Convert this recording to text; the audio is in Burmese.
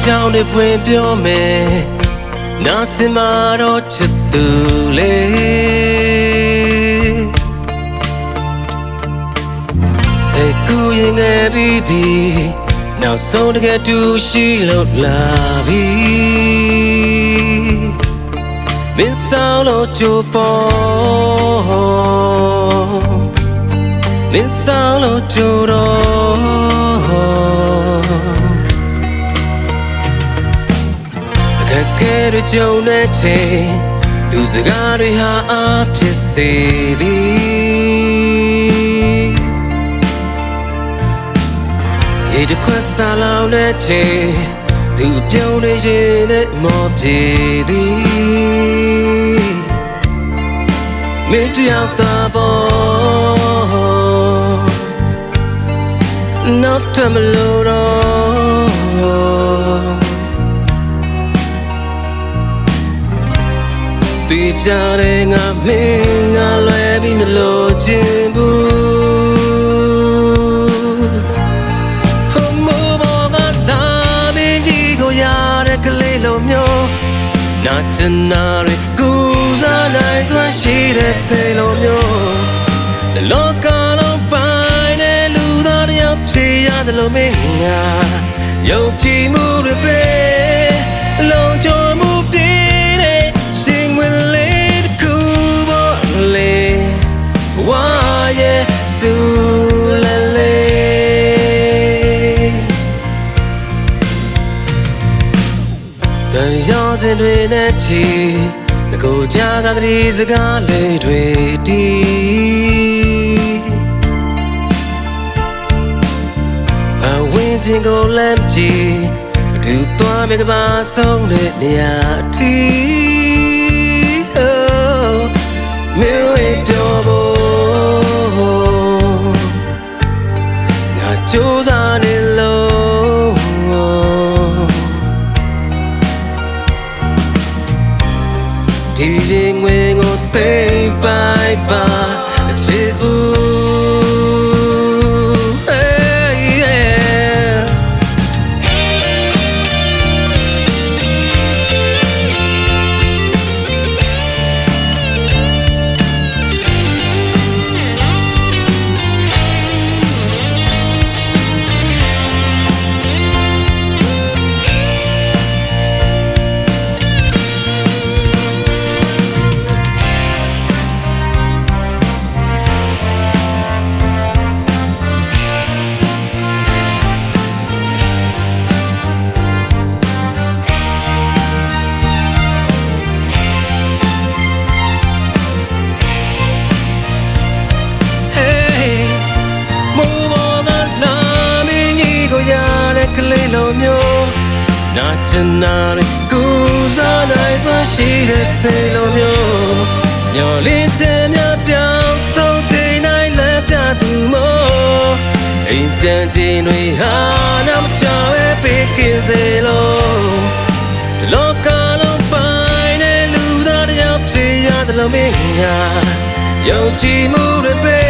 ကြောင့်တွေဖွင့်ပြောမယ်နာစင်မာတော့ချစ်သူလေစိတ်ကူးရင်ငယ်ပြီးနောက်ဆုံးတကယ်တူရှိလို့လာပြီမင်းဆောင်လို့ကြိုးပေါ်မင်းဆောင်လို့ကြိုးတော့ကဲရကြုံတဲ့ချိန်သူစကားတွေဟာအဖြစ်စေသည်ရေတခွက်စားလောင်တဲ့ချိန်သူပြုံးနေရင်နဲ့မော်ပြေသည်မင်းတယောက်သာပေါ်နောက်ထပ်မလို့တော့တီချာတဲ့ငါမင်းငါလွယ်ပြီးမလို့ခြင်းဘူးဟမိုးဘောကလာမင်းကြီးကိုရတဲ့ကလေးလိုမျိုးနာချင်နာရကူစားနိုင်စွမ်းရှိတဲ့စိတ်လိုမျိုးလောကလုံးပိုင်းတဲ့လူသားတယောက်ဖြစ်ရတယ်လို့မင်းငါယုံကြည်မှုတွေပဲလုံခြုံမှုပြည့်ရောစင်တွေနဲ့ချီငကိုကြားကပတိစကားလေးတွေတီးအဝင်းချင်းကိုလမ်းကြည့်အတူသွားမြေကပါဆုံးတဲ့နေရာအထိမြို့ရဲ့ပြောဖို့ငါကြိုးစားနေလို့ဒီရင်ဝင်ကိုသိပိုင်ပါချစ်ဦးနာချင်နာရကူစားနိုင်စွမ်းရှိတဲ့စိတ်လိုမျိုးမျောလင်းခြင်းများပြောင်းဆုံးချိန်တိုင်းလက်ပြသူမို့အိမ်ပြန်ခြင်းတွေဟာနောက်မချပဲပေးကင်းစေလို့လောကလုံးပိုင်းတဲ့လူသားတယောက်ဖြစ်ရတယ်လို့မင်းငါယုံကြည်မှုတွေ